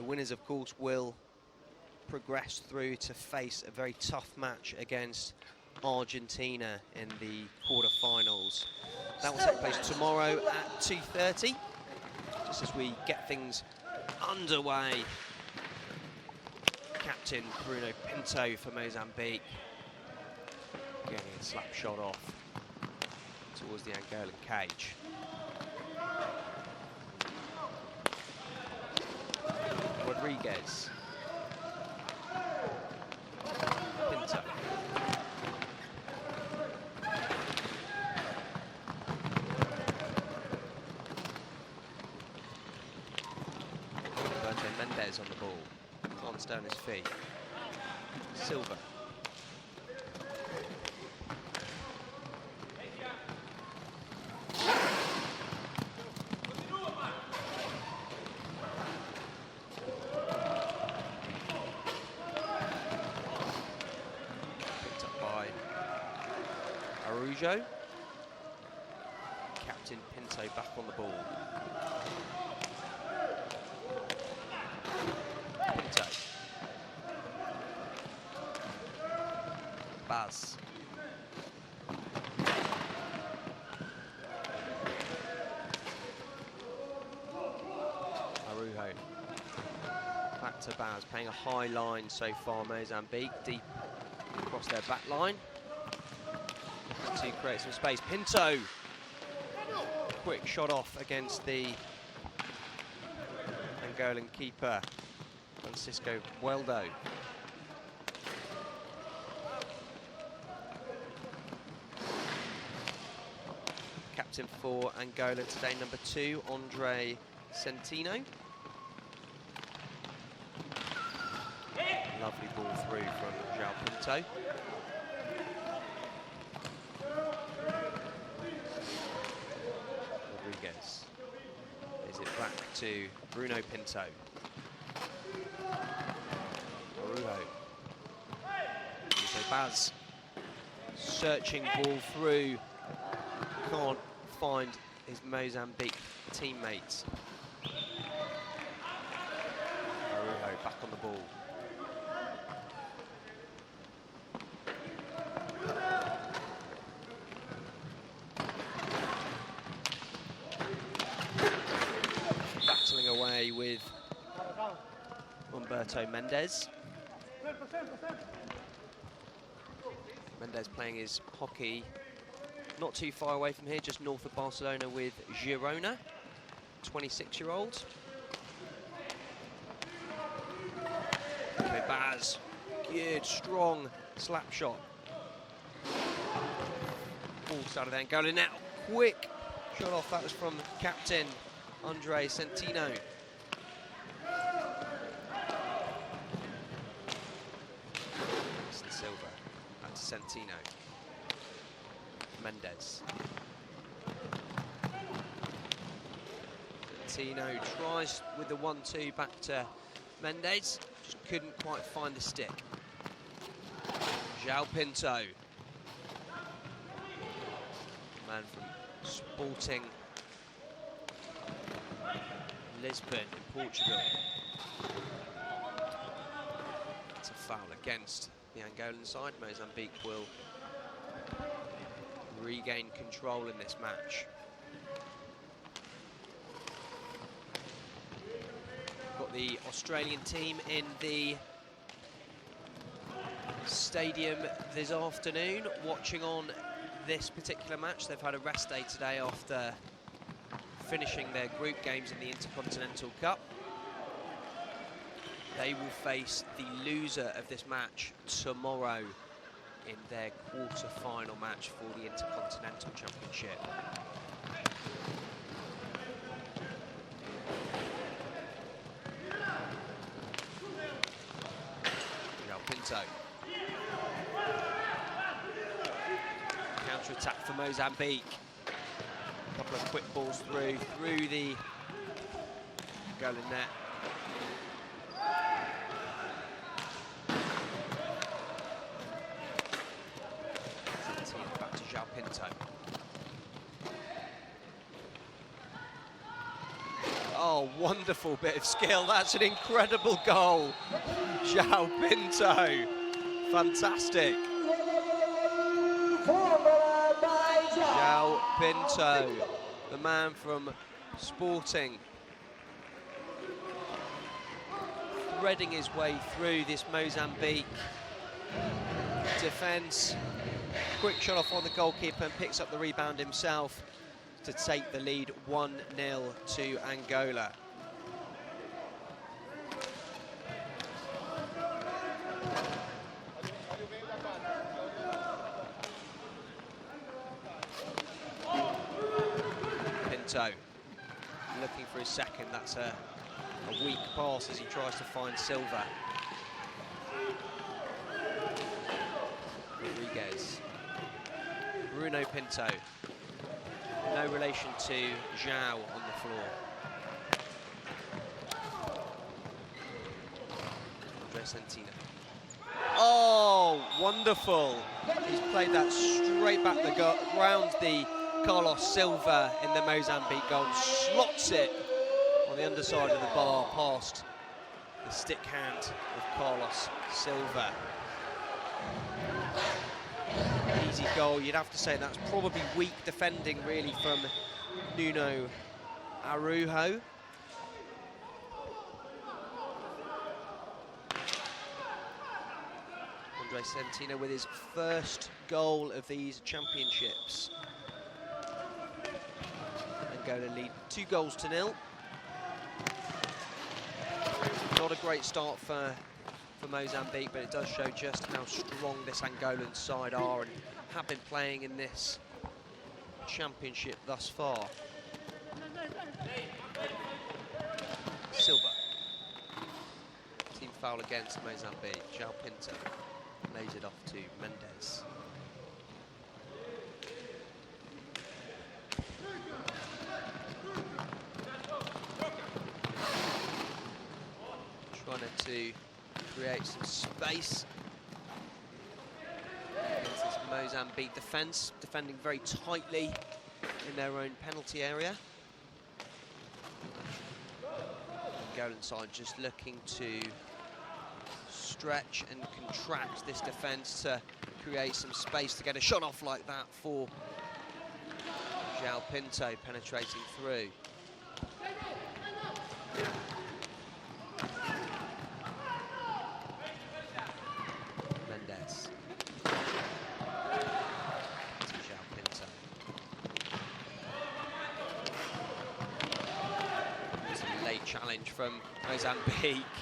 winners, of course, will progress through to face a very tough match against Argentina in the quarter-finals. That will take place tomorrow at 2:30, just as we get things underway. Captain Bruno Pinto for Mozambique getting a slap shot off towards the Angolan cage. Rodriguez. Pinto. Mendes on the ball. Can't stay on his feet. Silva. Picked up by Araujo. Captain Pinto back on the ball. Pinto. Baz. Araujo. Back to Baz, playing a high line so far, Mozambique, deep across their back line. To create some space. Pinto! Quick shot off against the Angolan keeper, Francisco Bueldo. Captain for Angola today, number 2, Andre Centino. Lovely ball through from João Pinto. Rodriguez. Is it back to Bruno Pinto? Araujo. So Baz, searching ball through, can't find his Mozambique teammates. Araujo back on the ball. Battling away with Humberto Mendes. Mendes playing his hockey not too far away from here, just north of Barcelona with Girona, 26-year-old. Okay, Baz, good, strong slap shot. Ball started there, Angola now, quick shot off, that was from captain Andre Centino. Silva, back to Centino. Mendes. Centino tries with the 1-2 back to Mendes, just couldn't quite find the stick. João Pinto. Man from Sporting Lisbon in Portugal. It's a foul against the Angolan side. Mozambique will regain control in this match. Got the Australian team in the stadium this afternoon, watching on this particular match. They've had a rest day today after finishing their group games in the Intercontinental Cup. They will face the loser of this match tomorrow in their quarter-final match for the Intercontinental Championship. João Pinto. Counter-attack for Mozambique. A couple of quick balls through the Angolan net. Back to João Pinto. Oh, Oh, wonderful bit of skill. That's an incredible goal. João Pinto. Fantastic. João Pinto, the man from Sporting, threading his way through this Mozambique defence. Quick shot off on the goalkeeper and picks up the rebound himself to take the lead 1-0 to Angola. Pinto looking for his second. That's a weak pass as he tries to find Silva. Rodriguez. Bruno Pinto. No relation to João on the floor. Andre Santino. Oh, wonderful. He's played that straight back round the Carlos Silva in the Mozambique goal. Slots it on the underside of the bar past the stick hand of Carlos Silva. Easy goal. You'd have to say that's probably weak defending really from Nuno Araujo. Andre Santino with his first goal of these championships. Angola lead 2-0. Not a great start for Mozambique, but it does show just how strong this Angolan side are and have been playing in this championship thus far. Silva. Team foul against Mozambique. João Pinto lays it off to Mendes. Trying to create some space against this Mozambique defence, defending very tightly in their own penalty area. Angolan side just looking to stretch and contract this defence to create some space to get a shot off like that for João Pinto penetrating through. Mendes. To João Pinto. It's a late challenge from Mozambique.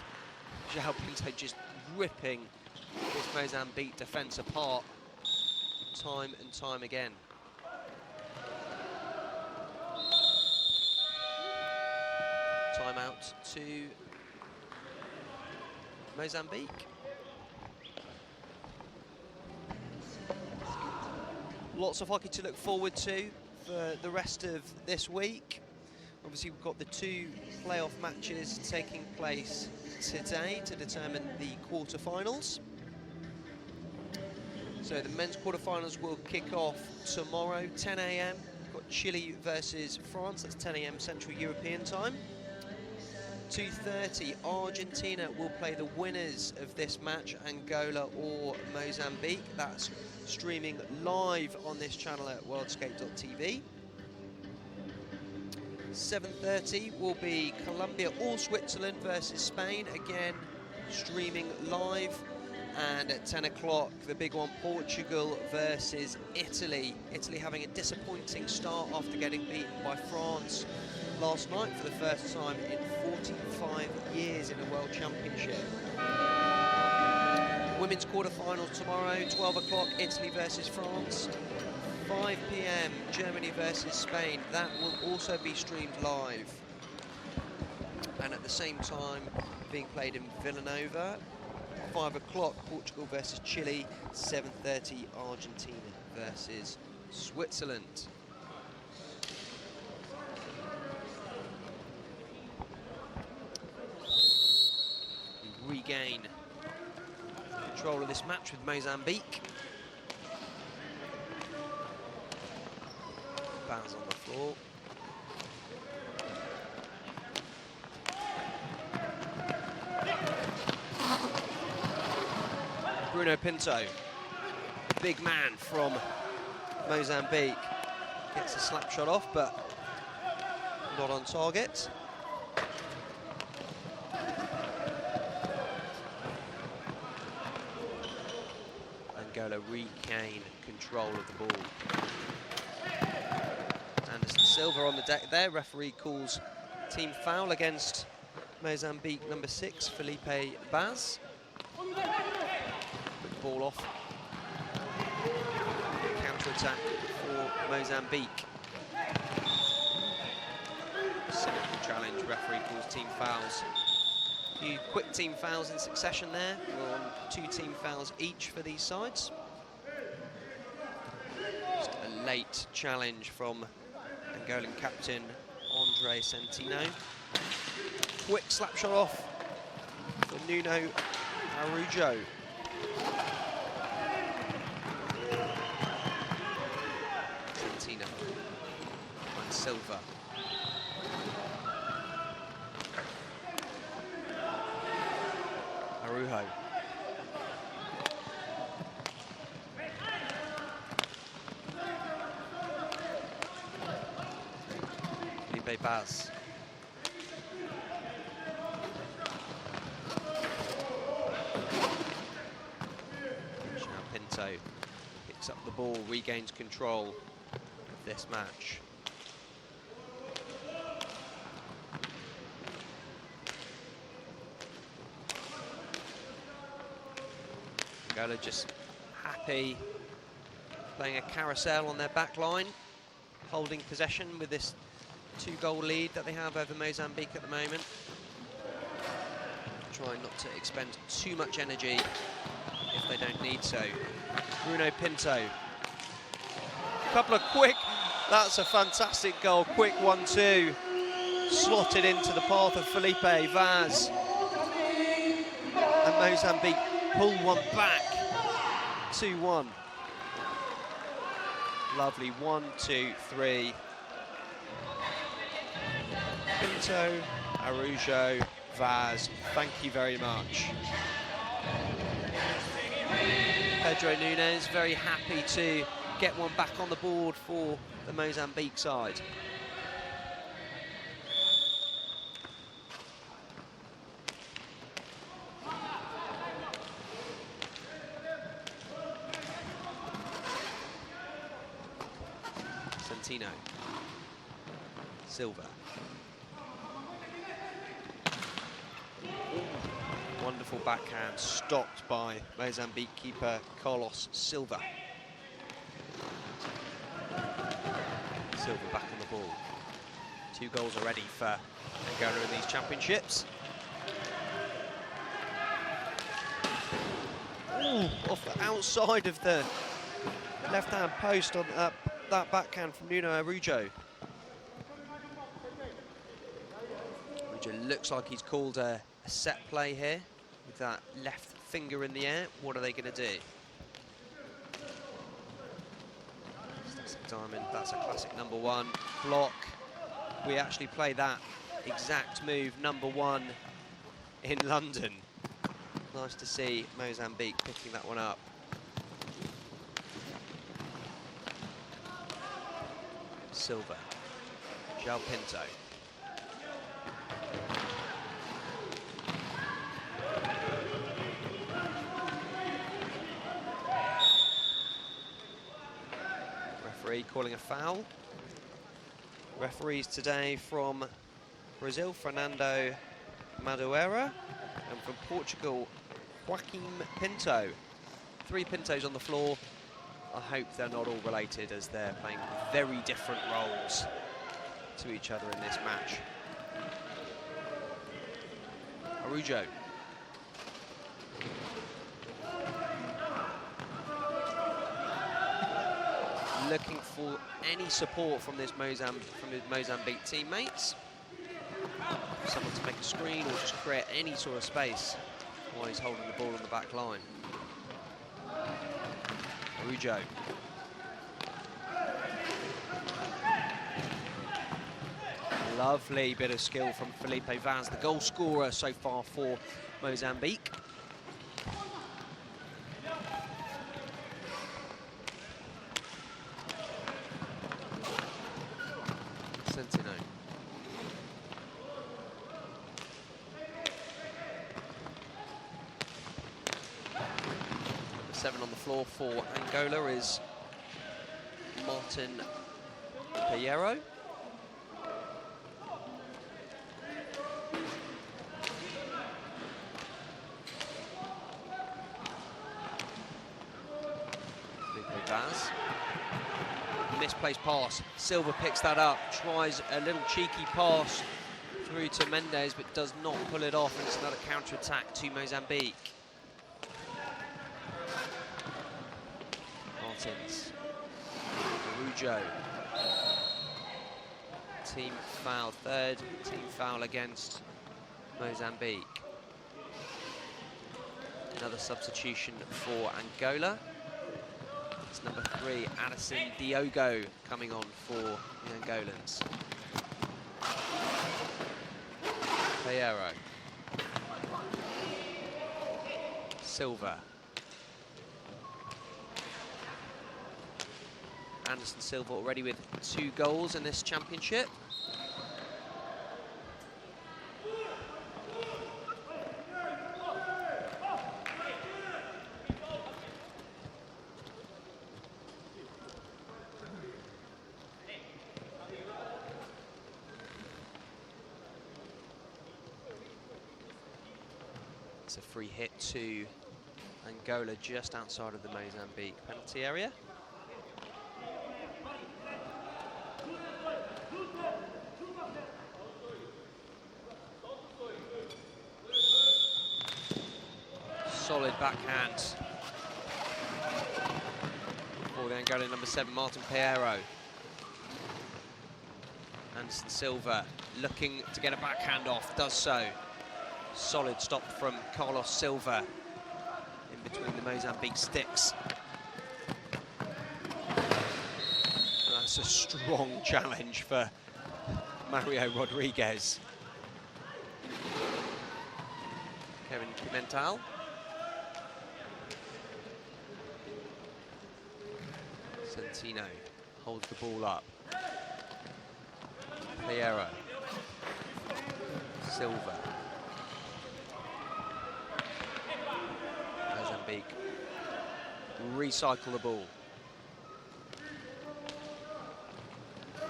João Pinto just ripping this Mozambique defence apart time and time again. Timeout to Mozambique. Lots of hockey to look forward to for the rest of this week. Obviously, we've got the 2 playoff matches taking place today to determine the quarterfinals. So the men's quarterfinals will kick off tomorrow, 10 AM. We've got Chile versus France, that's 10 AM Central European time. 2:30, Argentina will play the winners of this match, Angola or Mozambique. That's streaming live on this channel at worldskate.tv. 7:30 will be Colômbia or Switzerland versus Spain, again streaming live. And at 10 o'clock, the big one, Portugal versus Italy. Italy having a disappointing start after getting beaten by France last night for the first time in 45 years in a World Championship. Women's quarterfinals tomorrow, 12 o'clock, Italy versus France. 5 PM, Germany versus Spain. That will also be streamed live. And at the same time, being played in Villanova. 5 o'clock, Portugal versus Chile. 7:30, Argentina versus Switzerland. We regain control of this match with Mozambique. Bounce on the floor. Bruno Pinto, the big man from Mozambique, gets a slap shot off, but not on target. Angola regain control of the ball. Anderson Silva on the deck there. Referee calls team foul against Mozambique number 6, Felipe Baz. Quick ball off. Counter-attack for Mozambique. Simple challenge, referee calls team fouls. A few quick team fouls in succession there. We're on 2 team fouls each for these sides. Just a late challenge from Angolan captain Andre Centino. Quick slap shot off for Nuno Araujo. Centino and Silva. Araujo. Felipe Baz. Pinto picks up the ball, regains control of this match. Angola just happy playing a carousel on their back line, holding possession with this 2-goal lead that they have over Mozambique at the moment. Trying not to expend too much energy if they don't need to. Bruno Pinto. Couple of quick, that's a fantastic goal. Quick 1-2. Slotted into the path of Felipe Vaz. And Mozambique pull one back. 2-1. Lovely 1, 2, 3. Pinto, Araujo, Vaz, thank you very much. Pedro Nunes very happy to get one back on the board for the Mozambique side. Centino. Silva. Wonderful backhand, stopped by Mozambique keeper Carlos Silva. Silva back on the ball. 2 goals already for Angola in these championships. Ooh, off the outside of the left-hand post on that backhand from Nuno Araujo. Araujo looks like he's called a set play here with that left finger in the air. What are they going to do? Classic diamond, that's a classic number 1 block. We actually play that exact move, number 1, in London. Nice to see Mozambique picking that one up. Silva, João Pinto. Referee calling a foul. Referees today from Brazil, Fernando Madureira, and from Portugal, Joaquim Pinto. 3 Pintos on the floor. I hope they're not all related, as they're playing very different roles to each other in this match. Araujo. Looking for any support from his Mozambique teammates. Someone to make a screen or just create any sort of space while he's holding the ball on the back line. Araujo. Lovely bit of skill from Felipe Vaz, the goal scorer so far for Mozambique. 7 on the floor for Angola is Martin Piero. Baz. Misplaced pass. Silva picks that up, tries a little cheeky pass through to Mendes, but does not pull it off, and it's another counter-attack to Mozambique. Martins. Julho. Team foul, third team foul against Mozambique. Another substitution for Angola. It's number 3, Addison Diogo, coming on for the Angolans. Piero. Silva. Anderson Silva already with 2 goals in this championship. It's a free hit to Angola just outside of the Mozambique penalty area. Solid backhand for the Angolan number 7, Martin Piero. Anderson Silva looking to get a backhand off, does so. Solid stop from Carlos Silva in between the Mozambique sticks. That's a strong challenge for Mario Rodriguez. Kevin Pimentel. Santino holds the ball up. Piero. Silva. Mozambique recycle the ball.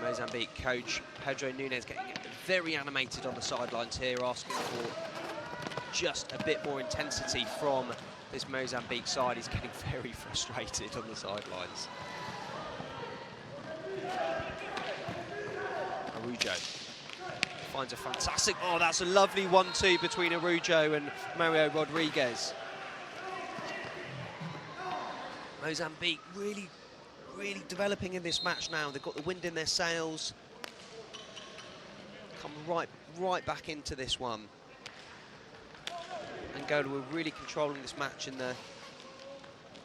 Mozambique coach Pedro Nunes getting very animated on the sidelines here, asking for just a bit more intensity from this Mozambique side. He's getting very frustrated on the sidelines. Julho finds a fantastic, oh, that's a lovely 1-2 between Julho and Mario Rodriguez. Mozambique really developing in this match now. They've got the wind in their sails. Come right back into this one. Angola were really controlling this match in the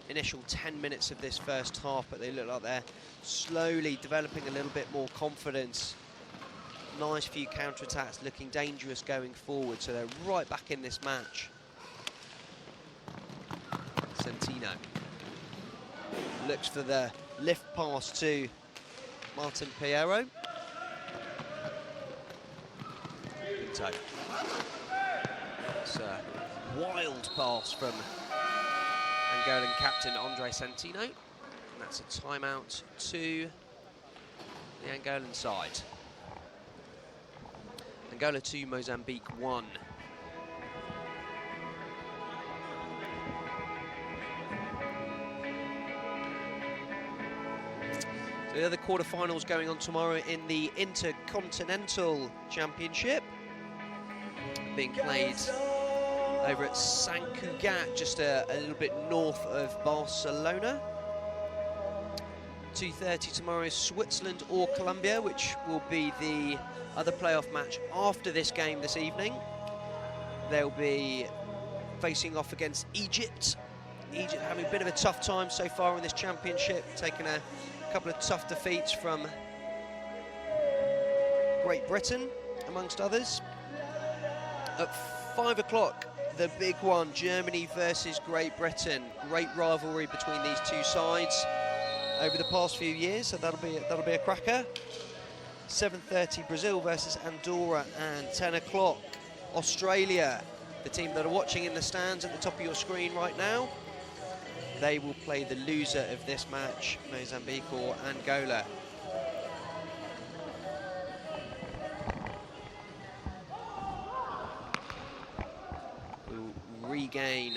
initial 10 minutes of this first half, but they look like they're slowly developing a little bit more confidence. Nice few counter-attacks, looking dangerous going forward, so they're right back in this match. Santino looks for the lift pass to Martin Piero. Pinto. It's a wild pass from Angolan captain Andre Santino. And that's a timeout to the Angolan side. Angola 2, Mozambique 1. So the other quarterfinals going on tomorrow in the Intercontinental Championship, being played over at Sant Cugat, just a little bit north of Barcelona. 2:30 tomorrow is Switzerland or Colômbia, which will be the other playoff match after this game this evening. They'll be facing off against Egypt. Egypt having a bit of a tough time so far in this championship, taking a couple of tough defeats from Great Britain, amongst others. At 5 o'clock, the big one, Germany versus Great Britain. Great rivalry between these two sides over the past few years, so that'll be a cracker. 7:30, Brazil versus Andorra, and 10 o'clock, Australia, the team that are watching in the stands at the top of your screen right now, they will play the loser of this match, Mozambique or Angola. Will regain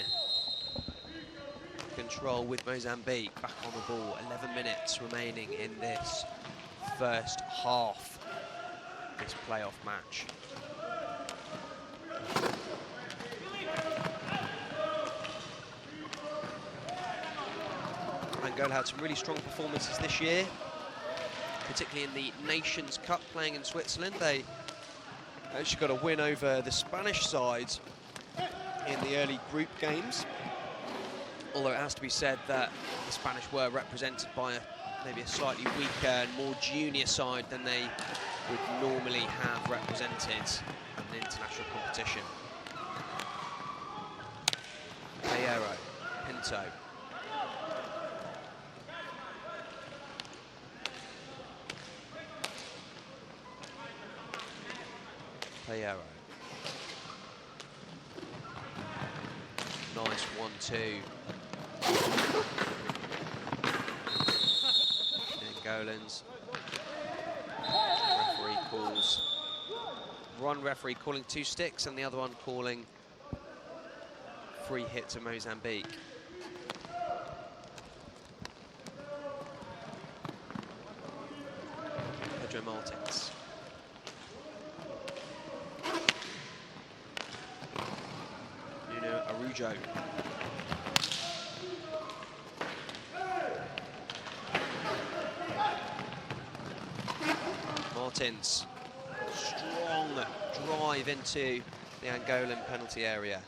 control with Mozambique back on the ball. 11 minutes remaining in this first half, this playoff match. Angola had some really strong performances this year, particularly in the Nations Cup playing in Switzerland. They actually got a win over the Spanish side in the early group games, although it has to be said that the Spanish were represented by maybe a slightly weaker and more junior side than they would normally have represented in an international competition. Pereiro, Pinto. Pereiro. Nice 1-2. Angolans. Referee calls. One referee calling 2 sticks and the other one calling free hit to Mozambique. Pedro Martins. Julho. Martins, strong drive into the Angolan penalty area.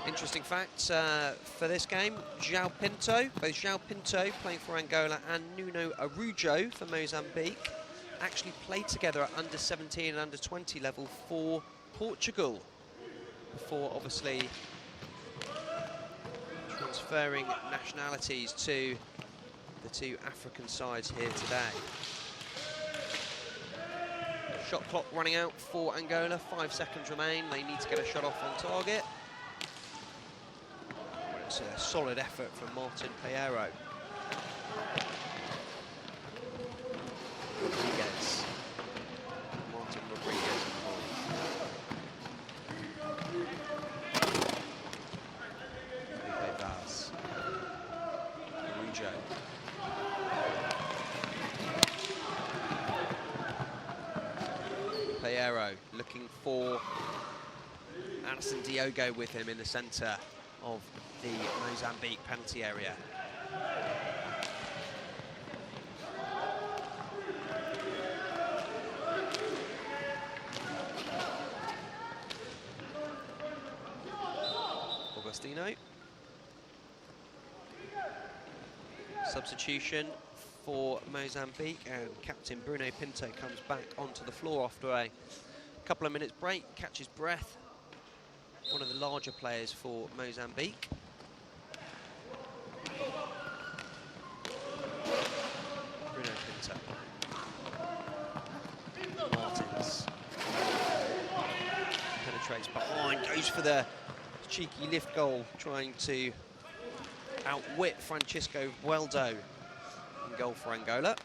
Interesting facts for this game, João Pinto, both João Pinto playing for Angola and Nuno Araujo for Mozambique, actually played together at under 17 and under 20 level for Portugal, before obviously transferring nationalities to the 2 African sides here today. Shot clock running out for Angola, 5 seconds remain, they need to get a shot off on target. It's a solid effort from Martin Pereiro. Rodriguez. Martin Rodriguez Felipe Vaz. Araujo. Pereiro looking for Anderson Diogo with him in the centre of the Mozambique penalty area. Augustino. Substitution for Mozambique, and Captain Bruno Pinto comes back onto the floor after a couple of minutes break, catches breath. One of the larger players for Mozambique. Bruno Pinto. Martins. Penetrates behind, goes for the cheeky lift goal, trying to outwit Francisco Bueldo. In goal for Angola.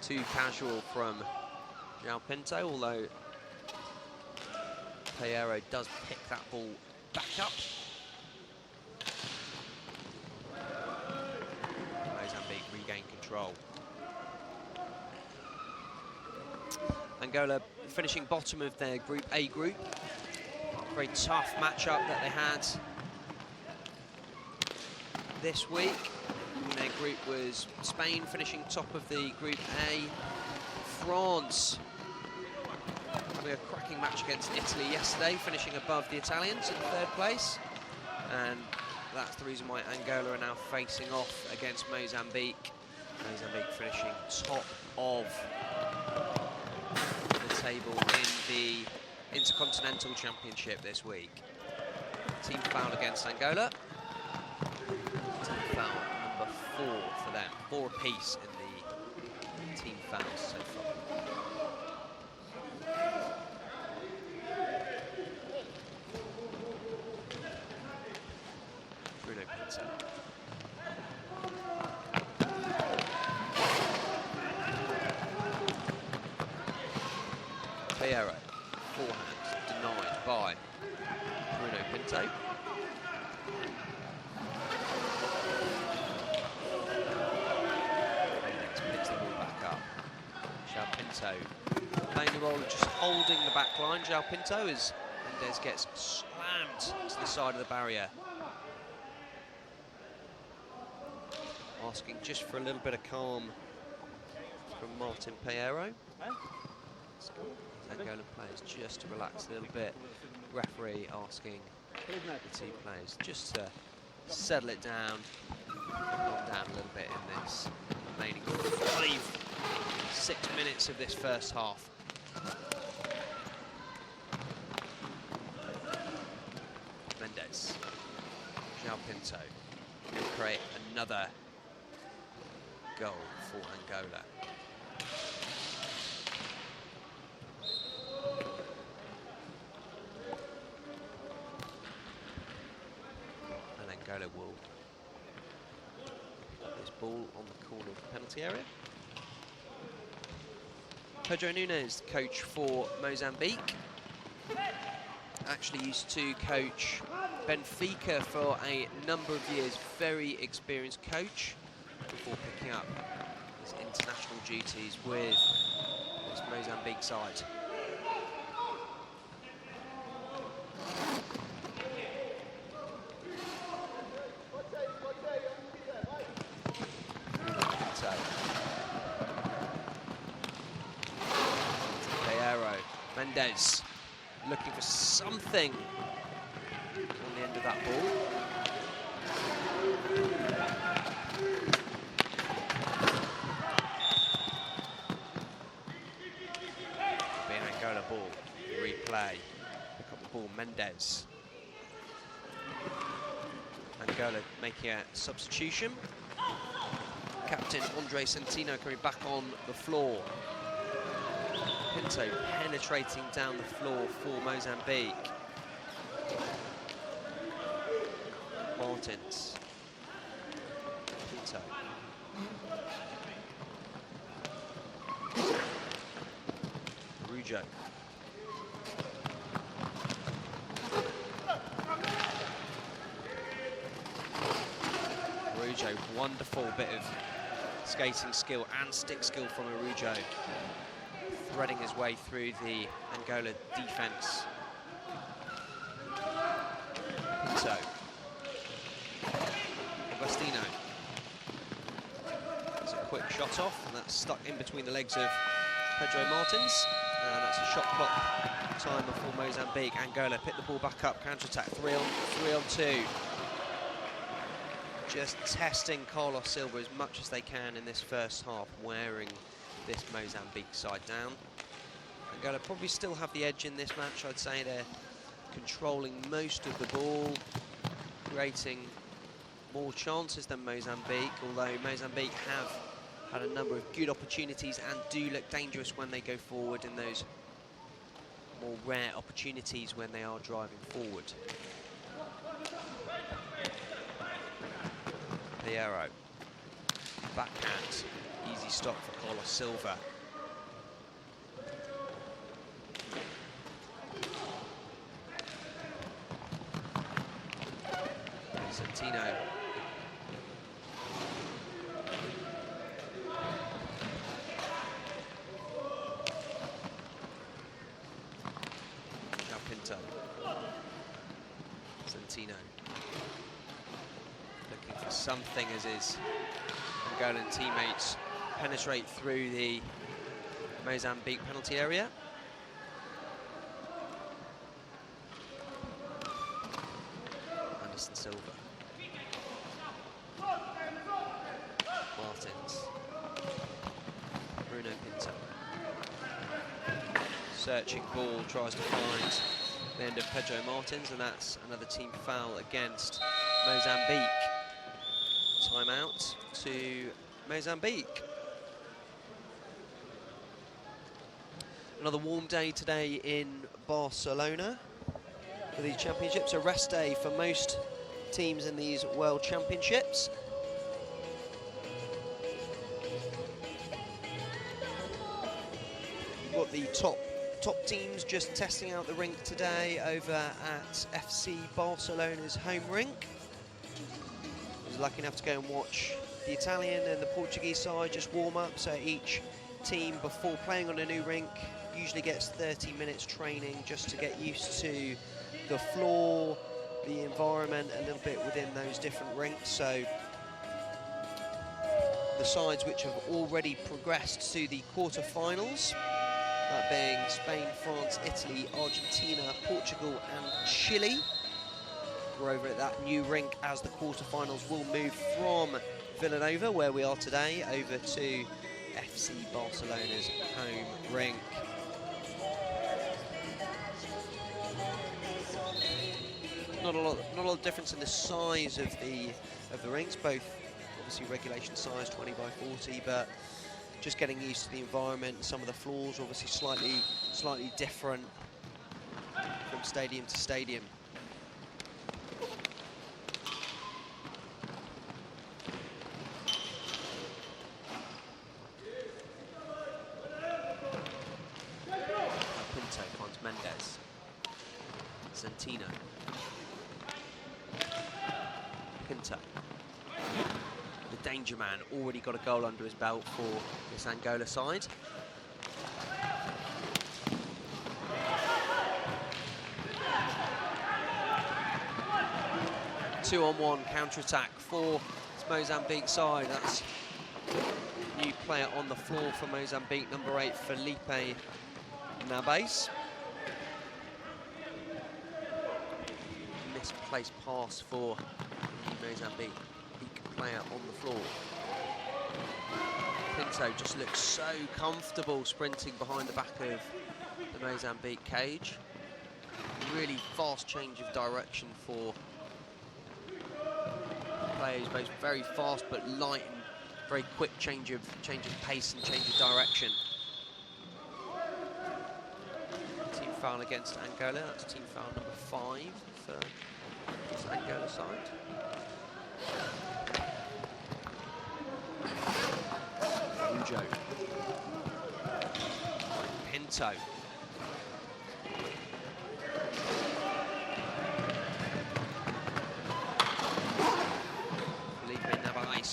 Too casual from João Pinto, although Pereiro does pick that ball back up. Mozambique regain control. Angola finishing bottom of their Group A group. Very tough matchup that they had this week. Their group was Spain finishing top of the Group A, France having a cracking match against Italy yesterday, finishing above the Italians in 3rd place, and that's the reason why Angola are now facing off against Mozambique. Mozambique finishing top of the table in the Intercontinental Championship this week. Team foul against Angola. Team foul number 4 for them. 4 apiece in the team fouls so far. Bruno Pinto. Piero, forehand denied by Bruno Pinto. Picks the ball back up. João Pinto playing the role of just holding the back line. João Pinto as Mendes gets slammed to the side of the barrier. Asking just for a little bit of calm from Martin Piero. Angolan players just to relax a little bit. Referee asking the two players just to settle it down, calm down a little bit in this remaining 6 minutes of this first half. Mendes, João Pinto will create another goal for Angola. Angola will put this ball on the corner of the penalty area. Pedro Nunes, coach for Mozambique, actually used to coach Benfica for a number of years. Very experienced coach before picking up his international duties with this Mozambique side. Mendes looking for something on the end of that ball. Be an Angola ball. Replay. Pick up the ball, Mendes. Angola making a substitution. Captain Andre Centeno coming back on the floor. Pinto penetrating down the floor for Mozambique. Martins. Pinto. Julho. Julho, wonderful bit of skating skill and stick skill from Julho. Threading his way through the Angola defence. Pinto. Agostino. It's a quick shot off, and that's stuck in between the legs of Pedro Martins. And that's a shot clock timer for Mozambique. Angola pick the ball back up, counter-attack, 3 on 2. Just testing Carlos Silva as much as they can in this first half, wearing this Mozambique side down. Angola probably still have the edge in this match. I'd say they're controlling most of the ball, creating more chances than Mozambique, although Mozambique have had a number of good opportunities and do look dangerous when they go forward in those more rare opportunities when they are driving forward. Piero, backhand, easy stop for Carlos Silva. Centeno. João Pinto. Centeno. Looking for something as his Angolan teammates penetrate through the Mozambique penalty area. Anderson Silva. Searching ball, tries to find the end of Pedro Martins, and that's another team foul against Mozambique. Timeout to Mozambique. Another warm day today in Barcelona for these championships. A rest day for most teams in these World Championships. We've got the top teams just testing out the rink today over at FC Barcelona's home rink. I was lucky enough to go and watch the Italian and the Portuguese side just warm up, so each team before playing on a new rink usually gets 30 minutes training just to get used to the floor, the environment a little bit within those different rinks. So the sides which have already progressed to the quarter-finals, that being Spain, France, Italy, Argentina, Portugal and Chile, we're over at that new rink as the quarter-finals will move from Villanova, where we are today, over to FC Barcelona's home rink. Not a lot of difference in the size of the rinks, both obviously regulation size 20 by 40, but just getting used to the environment. Some of the floors obviously slightly different from stadium to stadium. Pinto finds Mendes. Centino. Pinto. The danger man already got a goal under his belt for this Angola side. Two-on-one counter-attack for this Mozambique side. That's a new player on the floor for Mozambique, number 8, Felipe Nabes. Misplaced pass for the Mozambique player on the floor. Pinto just looks so comfortable sprinting behind the back of the Mozambique cage. Really fast change of direction for players, both very fast but light and very quick change of pace and change of direction. Team foul against Angola. That's team foul number 5 for this Angola side. Julho. Pinto. Felipe Nabes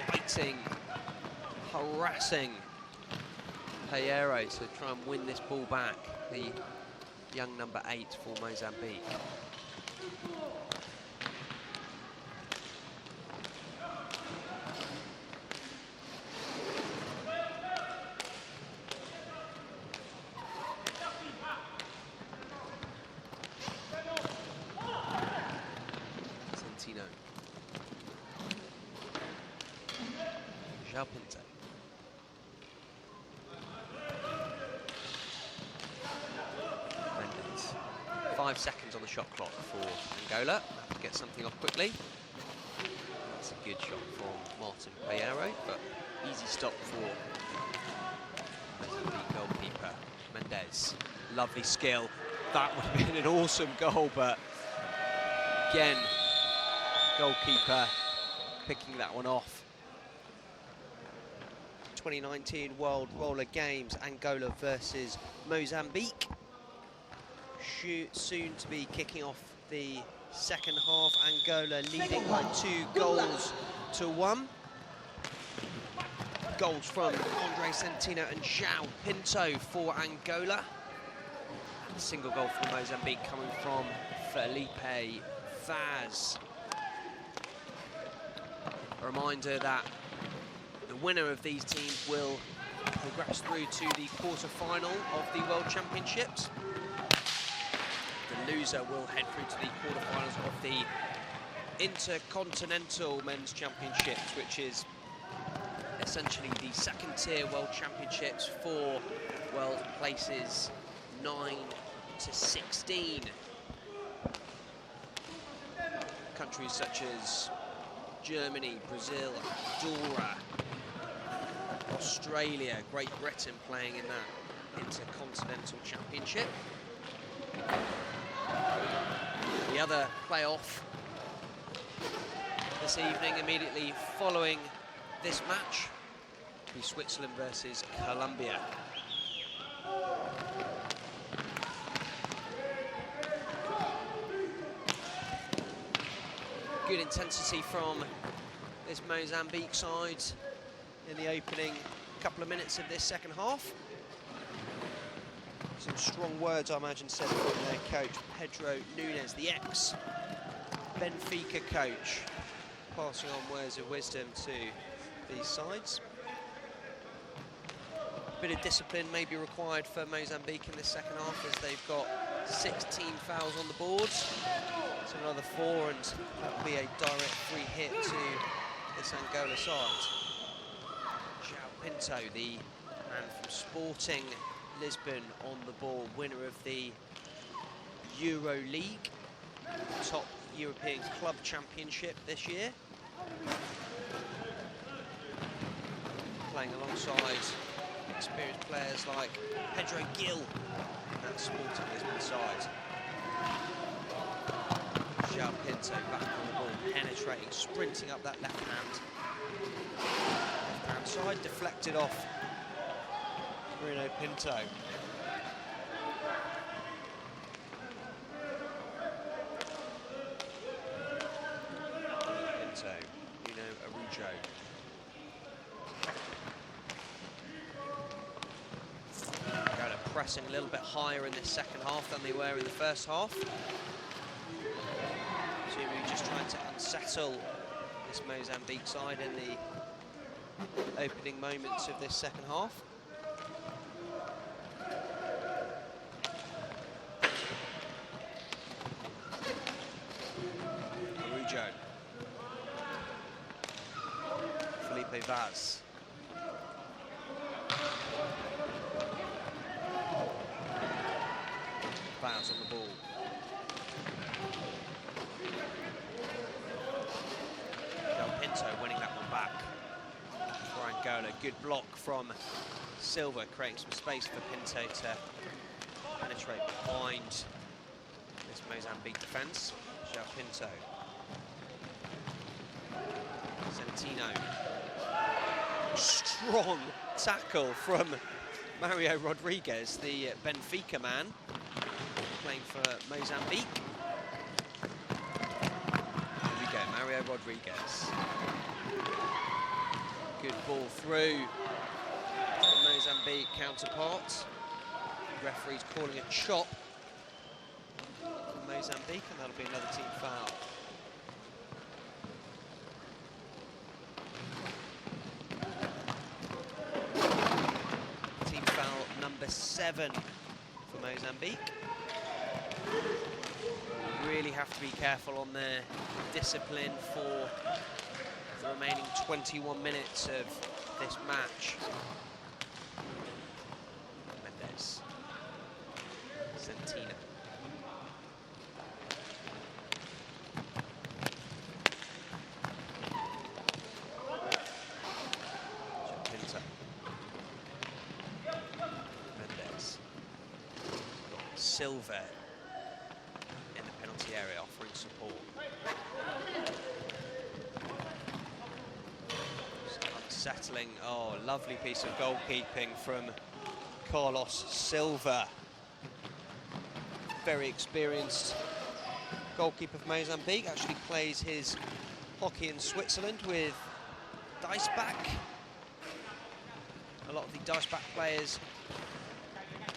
fighting, harassing Pereiro to try and win this ball back, the young number 8 for Mozambique. Pinto. Mendes. 5 seconds on the shot clock for Angola. Have to get something off quickly. That's a good shot from Martin Pereiro, but easy stop for the goalkeeper, Mendes. Lovely skill. That would have been an awesome goal, but again, goalkeeper picking that one off. 2019 World Roller Games, Angola versus Mozambique. Soon to be kicking off the second half. Angola leading by 2-1. Goals from Andre Centino and João Pinto for Angola. And a single goal for Mozambique coming from Felipe Vaz. A reminder that the winner of these teams will progress through to the quarter-final of the World Championships. The loser will head through to the quarter-finals of the Intercontinental Men's Championships, which is essentially the second-tier World Championships for world places 9-16. Countries such as Germany, Brazil, Andorra, Australia, Great Britain playing in that Intercontinental Championship. The other playoff this evening, immediately following this match, will be Switzerland versus Colombia. Good intensity from this Mozambique side in the opening couple of minutes of this second half. Some strong words, I imagine, said from their coach, Pedro Nunes, the ex-Benfica coach, passing on words of wisdom to these sides. A bit of discipline may be required for Mozambique in this second half, as they've got 16 fouls on the board. So another 4, and that will be a direct free hit to this Angola side. João Pinto, the man from Sporting Lisbon, on the ball, winner of the Euro League, top European club championship this year. Playing alongside experienced players like Pedro Gil, that Sporting Lisbon side. João Pinto back on the ball, penetrating, sprinting up that left hand side, deflected off Bruno Pinto. Pinto, Araujo. Angola pressing a little bit higher in this second half than they were in the first half. Just trying to unsettle this Mozambique side in the opening moments of this second half. Araujo. Felipe Vaz. Vaz on the ball. Winning that one back for Angola. Good block from Silva, creating some space for Pinto to penetrate behind this Mozambique defence. João Pinto. Santino. Strong tackle from Mario Rodriguez, the Benfica man, playing for Mozambique. Mario Rodriguez. Good ball through to the Mozambique counterpart. The referee's calling a chop for Mozambique, and that'll be another team foul. Team foul number 7 for Mozambique. Really have to be careful on their discipline for the remaining 21 minutes of this match. Mendes. Santino. Pinto. Mendes. Silva area offering support. Unsettling, lovely piece of goalkeeping from Carlos Silva. Very experienced goalkeeper for Mozambique, actually plays his hockey in Switzerland with Diceback. A lot of the Diceback players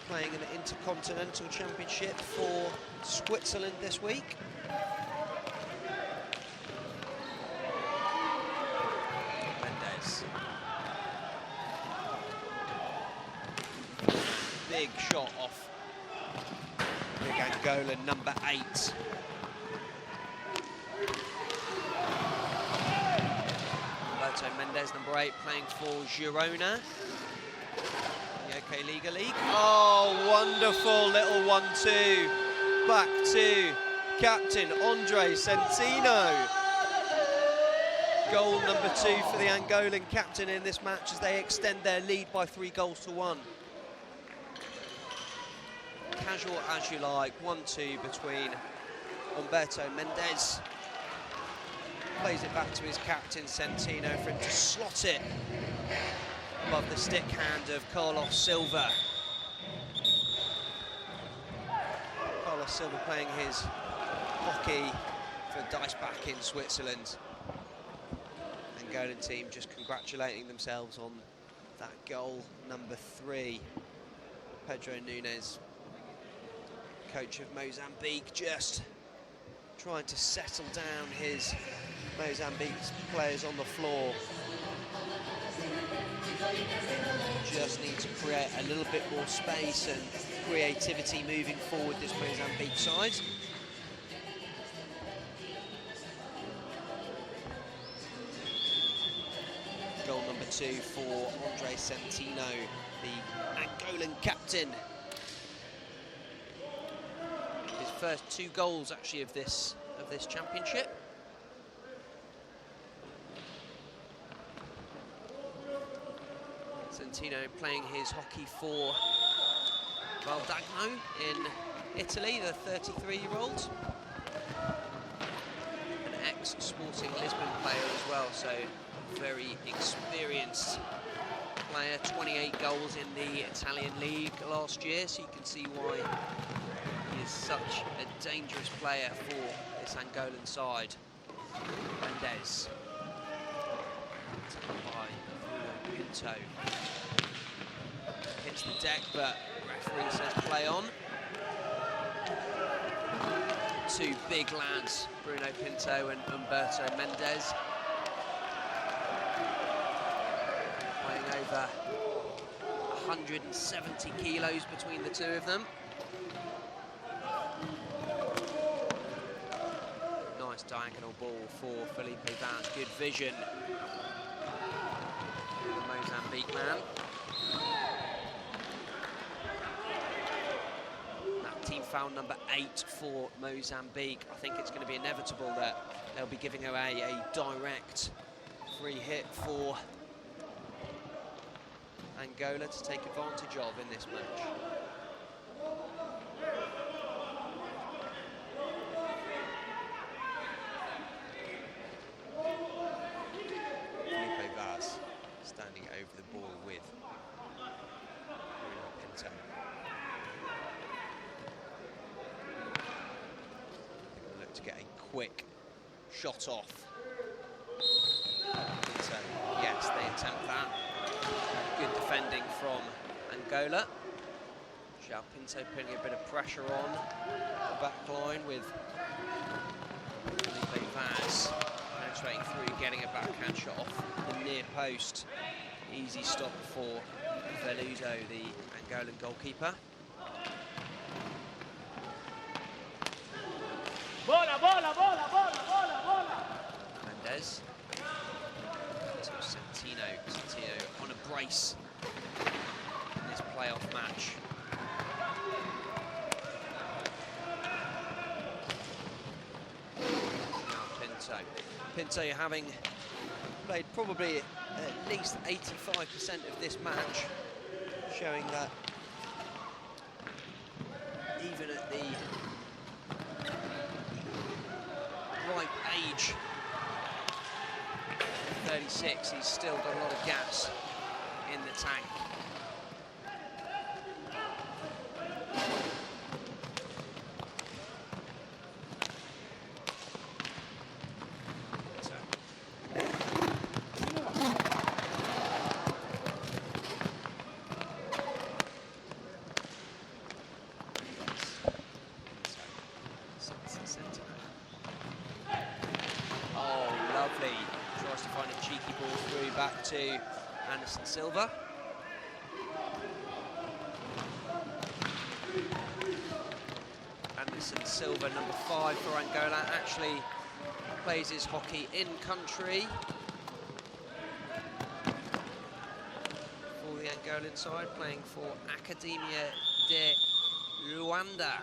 playing in the Intercontinental Championship for Switzerland this week. Mendes. Big shot off big Angola, number 8. Alberto Mendes, number 8, playing for Girona. The Okay, League. Oh, wonderful little 1-2. Back to captain Andre Centino. Goal number 2 for the Angolan captain in this match as they extend their lead by 3-1. Casual as you like, 1-2 between Humberto Mendes. Plays it back to his captain Centino for him to slot it above the stick hand of Carlos Silva. Carlos Silva playing his hockey for Dice back in Switzerland. Angolan team just congratulating themselves on that goal number 3. Pedro Nunes, coach of Mozambique, just trying to settle down his Mozambique players on the floor. Just need to create a little bit more space and creativity moving forward, this Mozambique side. Goal number 2 for Andre Centino, the Angolan captain. His first 2 goals actually of this championship. Centino playing his hockey for Valdagno in Italy, the 33-year-old. An ex-Sporting Lisbon player as well, so very experienced player. 28 goals in the Italian league last year, so you can see why he is such a dangerous player for this Angolan side. Mendes. Taken by Pinto. Hits the deck, but referee says play on. 2 big lads, Bruno Pinto and Humberto Mendes. Weighing over 170 kilos between the 2 of them. Nice diagonal ball for Felipe Vaz, good vision. The Mozambique man. That team foul number 8 for Mozambique. I think it's going to be inevitable that they'll be giving away a direct free hit for Angola to take advantage of in this match. Felipe Vaz standing over the ball with Bruno Pinto. Look to get a quick shot off. Pinto, yes, they attempt that. Good defending from Angola. João Pinto putting a bit of pressure on the back line with Felipe Vaz penetrating through, getting a backhand shot off the near post. Easy stop for Veludo, the Angolan goalkeeper. Mendes. To Centino on a brace in this playoff match. Now Pinto having played probably at least 85% of this match, showing that even at the ripe age, 36, he's still got a lot of gas in the tank. To Anderson Silva. Anderson Silva, number 5 for Angola, actually plays his hockey in country for the Angolan side, playing for Academia de Luanda.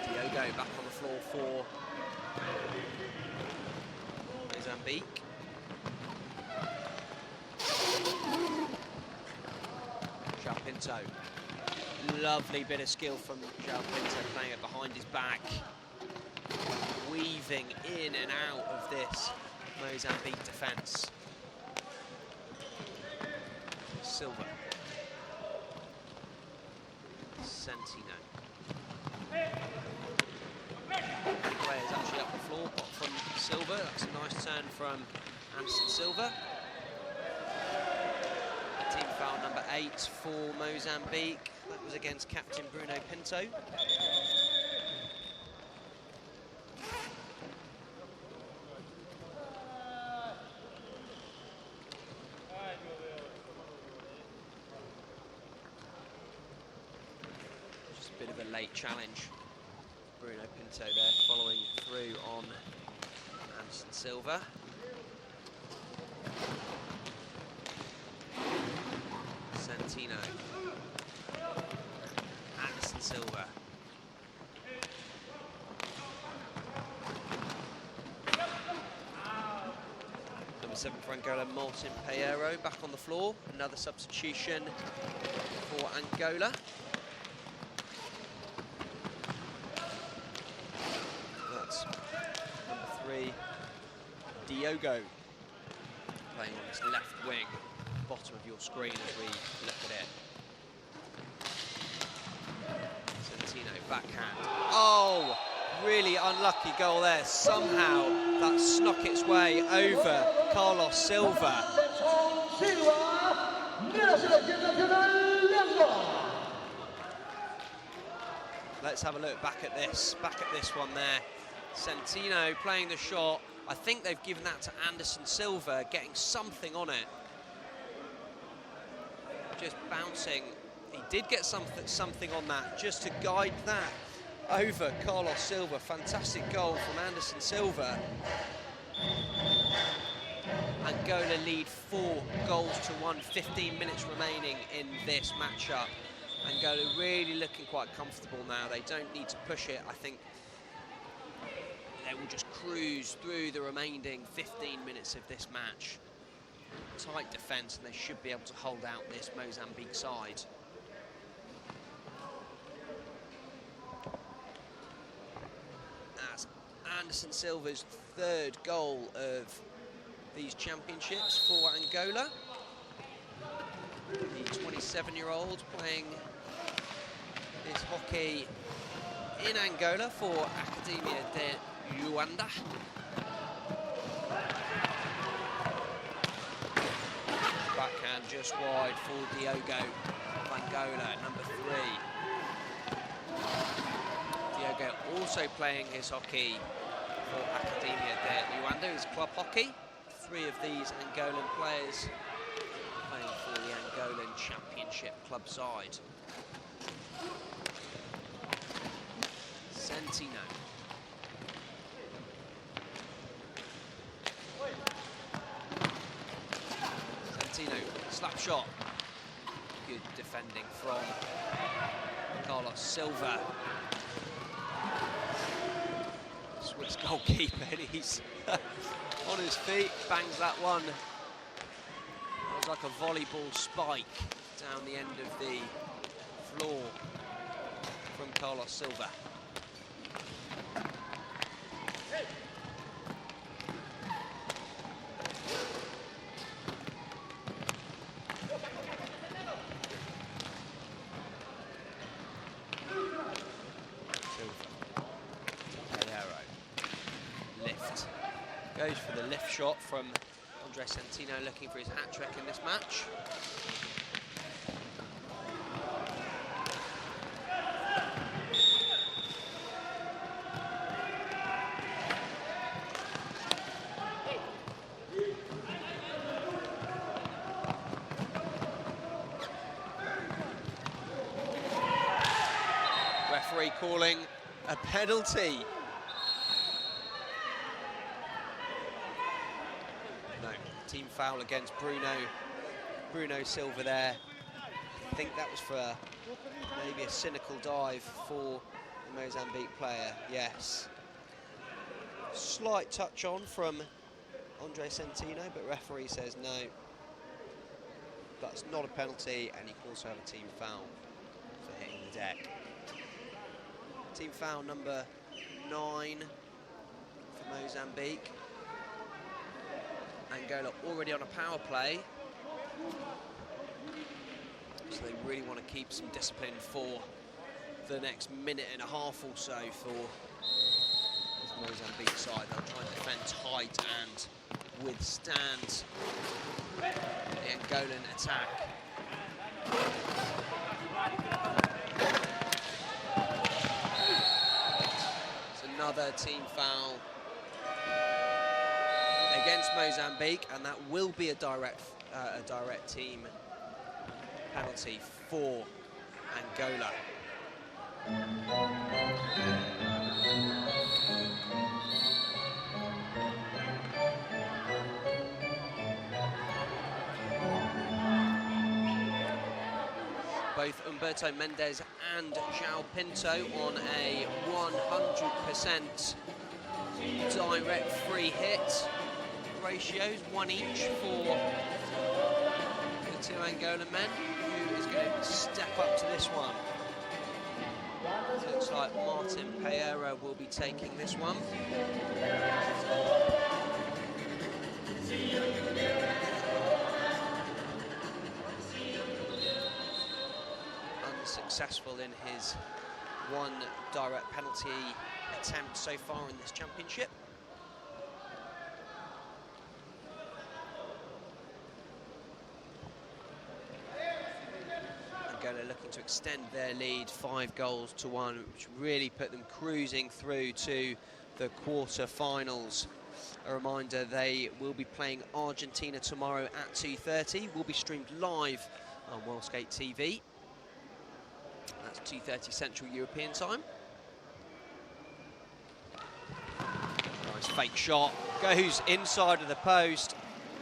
Diogo back on the floor for Mozambique. João Pinto. Lovely bit of skill from João Pinto, playing it behind his back. Weaving in and out of this Mozambique defence. Silva. Santino. Players actually up the floor, but from Silva. That's a nice turn from Anderson Silva. Team foul number 8 for Mozambique. That was against captain Bruno Pinto. Just a bit of a late challenge. Bruno Pinto there, following through on Anderson Silva. Santino. Anderson Silva. Number 7 for Angola, Martin Pereiro, back on the floor. Another substitution for Angola. That's number 3, Diogo, playing on his left wing. Bottom of your screen as we look at it. Santino, backhand. Oh, really unlucky goal there. Somehow that snuck its way over Carlos Silva. Let's have a look back at this one there. Santino playing the shot. I think they've given that to Anderson Silva, getting something on it. Just bouncing. He did get something on that, just to guide that over Carlos Silva. Fantastic goal from Anderson Silva. Angola lead 4-1, 15 minutes remaining in this matchup. Angola really looking quite comfortable now. They don't need to push it. I think they will just cruise through the remaining 15 minutes of this match. Tight defence, and they should be able to hold out this Mozambique side. That's Anderson Silva's 3rd goal of these championships for Angola. The 27-year-old playing this hockey in Angola for Academia de Luanda. Backhand just wide for Diogo of Angola, number 3. Diogo also playing his hockey for Academia de Luanda, his club hockey. 3 of these Angolan players playing for the Angolan Championship club side. Santino. Slap shot. Good defending from Carlos Silva. Swiss goalkeeper, and he's on his feet, bangs that one. That was like a volleyball spike down the end of the floor from Carlos Silva. Goes for the lift shot from Andre Santino, looking for his hat-trick in this match. calling a penalty. No, team foul against Bruno Silva there. I think that was for maybe a cynical dive for the Mozambique player, yes. Slight touch on from Andre Centino, but referee says no. That's not a penalty, and you can also have a team foul for hitting the deck. Team foul number 9 for Mozambique. Angola already on a power play. So they really want to keep some discipline for the next minute and a half or so for this Mozambique side. They'll try and defend tight and withstand the Angolan attack. It's another team foul against Mozambique, and that will be a direct team penalty for Angola. Both Humberto Mendes and João Pinto on a 100% direct free hit ratios, 1 each for the 2 Angolan men. Who is going to step up to this one? Looks like Martin Pereira will be taking this one. Unsuccessful in his 1 direct penalty attempt so far in this championship. Angola looking to extend their lead 5-1, which really put them cruising through to the quarter-finals. A reminder, they will be playing Argentina tomorrow at 2:30. Will be streamed live on Worldskate TV. That's 2:30 Central European time. Nice fake shot, goes inside of the post,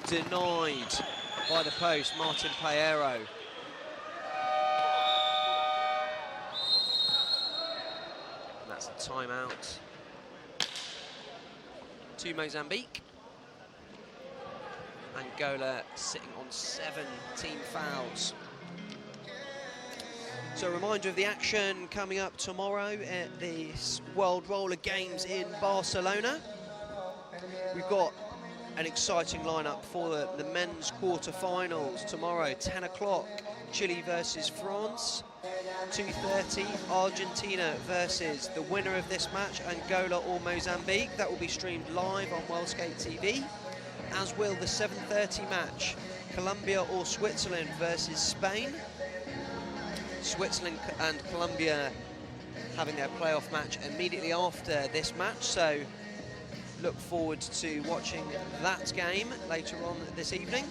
denied by the post, Martin Pereira. And that's a timeout to Mozambique. Angola sitting on 7 team fouls. So a reminder of the action coming up tomorrow at the World Roller Games in Barcelona. We've got an exciting lineup for the men's quarter-finals tomorrow. 10 o'clock, Chile versus France. 2:30, Argentina versus the winner of this match, Angola or Mozambique. That will be streamed live on Worldskate TV, as will the 7:30 match, Colombia or Switzerland versus Spain. Switzerland and Colombia having their playoff match immediately after this match, so look forward to watching that game later on this evening.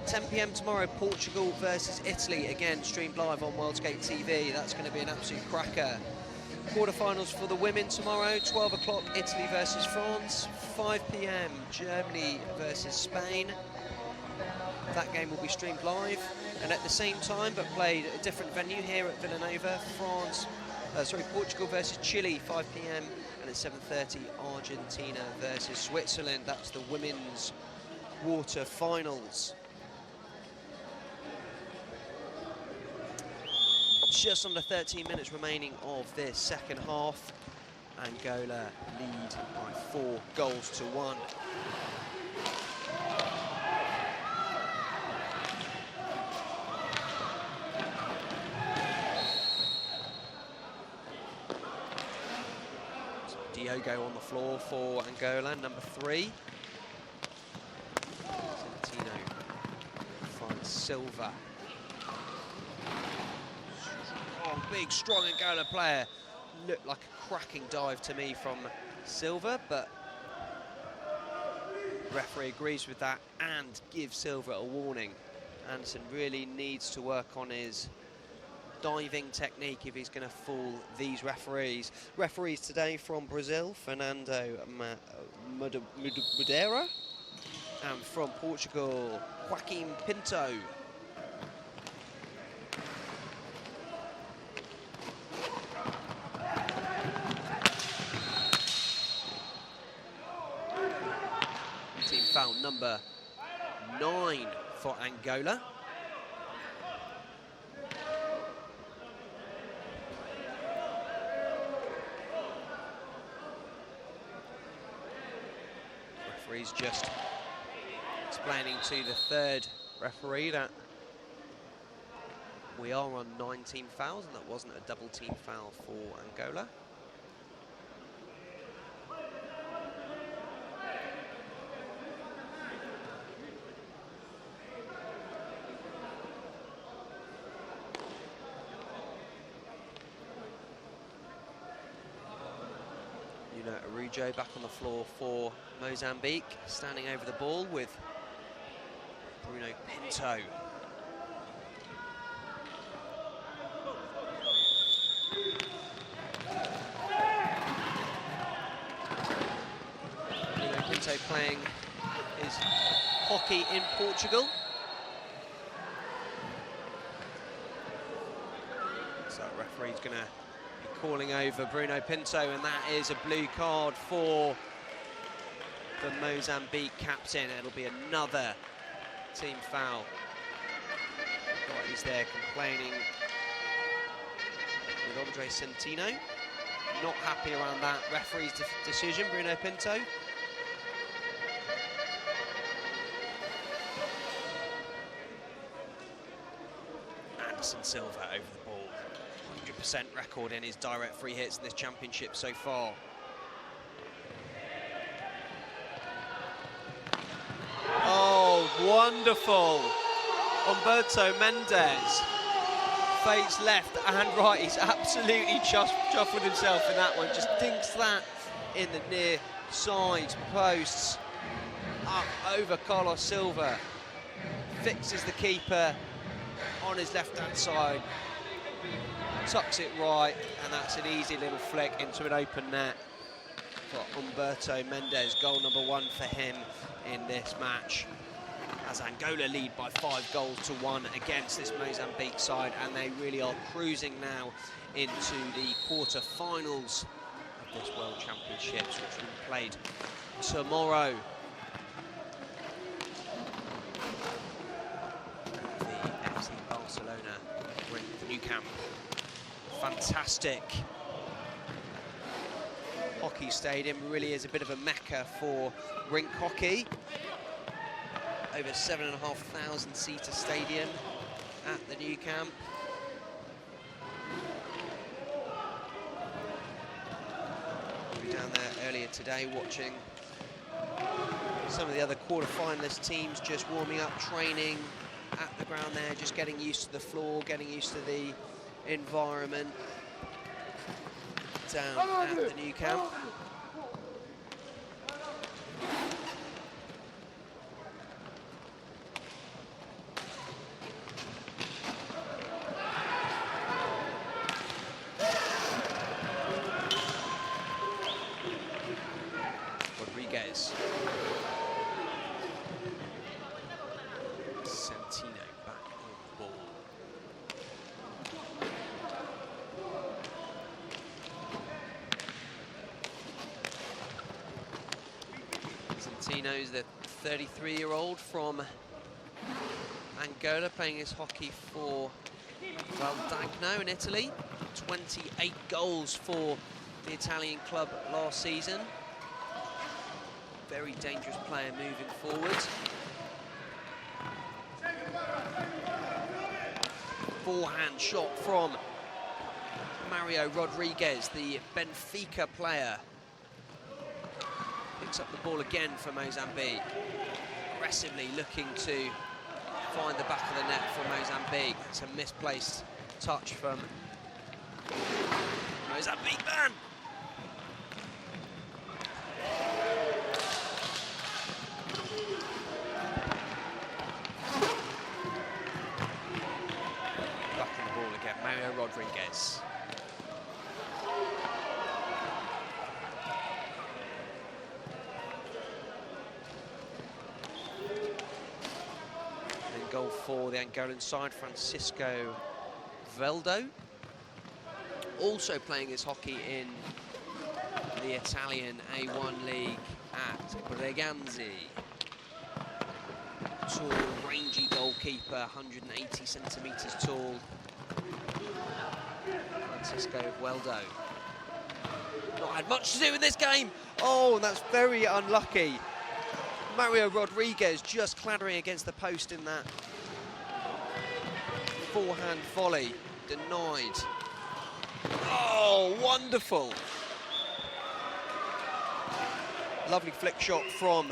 10 p.m. tomorrow, Portugal versus Italy, again streamed live on Worldskate TV. That's going to be an absolute cracker. Quarterfinals for the women tomorrow, 12 o'clock, Italy versus France. 5 p.m, Germany versus Spain. That game will be streamed live, and at the same time, but played at a different venue here at Villanova, Portugal versus Chile, 5 p.m, and at 7:30, Argentina versus Switzerland. That's the women's quarter-finals. Just under 13 minutes remaining of this second half. Angola lead by 4-1. Diogo on the floor for Angola, number 3. Centino finds Silva. Oh, big, strong Angola player. Looked like a cracking dive to me from Silva, but referee agrees with that and gives Silva a warning. Anderson really needs to work on his diving technique if he's going to fool these referees. Referees today from Brazil, Fernando Madeira, and from Portugal, Joaquim Pinto. Team foul number 9 for Angola. Referee's just explaining to the third referee that we are on 19 fouls and that wasn't a double team foul for Angola. Julho back on the floor for Mozambique, standing over the ball with Bruno Pinto. Bruno Pinto playing his hockey in Portugal. So the referee's going to calling over Bruno Pinto, and that is a blue card for the Mozambique captain. It'll be another team foul. Right, he's there complaining with Andre Centino. Not happy around that referee's decision, Bruno Pinto. Anderson Silva over the ball. 100% record in his direct free hits in this championship so far. Oh, wonderful. Humberto Mendes. Fakes left and right. He's absolutely chuffed with himself in that one. Just dinks that in the near side posts. Up over Carlos Silva. Fixes the keeper on his left-hand side. Tucks it right, and that's an easy little flick into an open net for Humberto Mendes. Goal number 1 for him in this match, as Angola lead by 5-1 against this Mozambique side, and they really are cruising now into the quarter-finals of this World Championships, which will be played tomorrow. The FC Barcelona Rink, the new camp. Fantastic hockey stadium, really is a bit of a mecca for rink hockey. Over 7,500 seater stadium at the new camp. We were down there earlier today watching some of the other quarter-finalist teams just warming up, training at the ground there, just getting used to the floor, getting used to the environment down at the new camp. Rodriguez. Centino back on the ball. Centino's the 33-year-old from Angola, playing his hockey for Valdagno in Italy. 28 goals for the Italian club last season. Very dangerous player moving forward. Forehand shot from Mario Rodriguez, the Benfica player. Picks up the ball again for Mozambique. Aggressively looking to find the back of the net for Mozambique. It's a misplaced touch from Mozambique man. goal for the Angolan side, Francisco Veldo. Also playing his hockey in the Italian A1 league at Breganzi. Tall, rangy goalkeeper, 180 centimetres tall. Francisco Veldo. Not had much to do in this game. Oh, that's very unlucky. Mario Rodriguez just clattering against the post in that forehand volley. Denied. Oh, wonderful. Lovely flick shot from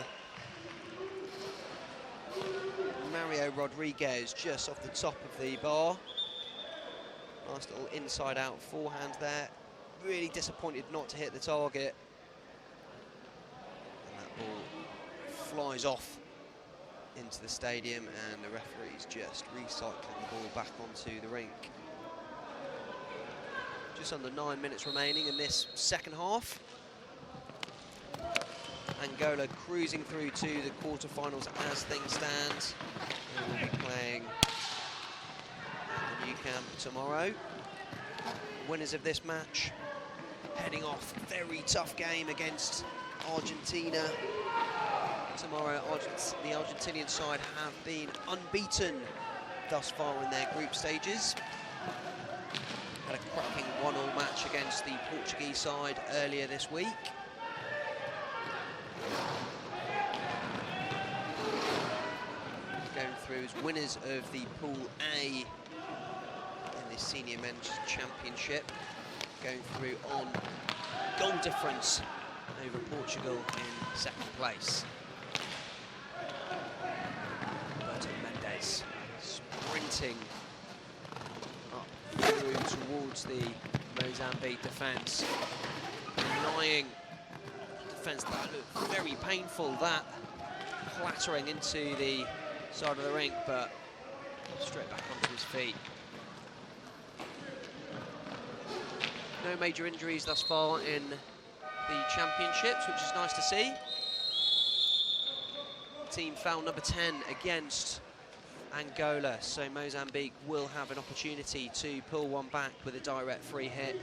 Mario Rodriguez just off the top of the bar. Nice little inside-out forehand there. Really disappointed not to hit the target. And that ball flies off into the stadium, and the referee's just recycling the ball back onto the rink. Just under 9 minutes remaining in this second half. Angola cruising through to the quarterfinals as things stand. And we'll be playing at the new camp tomorrow. Winners of this match heading off. Very tough game against Argentina. Tomorrow, the Argentinian side have been unbeaten thus far in their group stages. Had a cracking 1-1 match against the Portuguese side earlier this week. Going through as winners of the Pool A in the Senior Men's Championship. Going through on goal difference over Portugal in second place. Roberto Mendes sprinting up through towards the Mozambique defence. Denying defence that looked very painful, that clattering into the side of the rink, but straight back onto his feet. No major injuries thus far in the championships, which is nice to see. Team foul number 10 against Angola, so Mozambique will have an opportunity to pull one back with a direct free hit.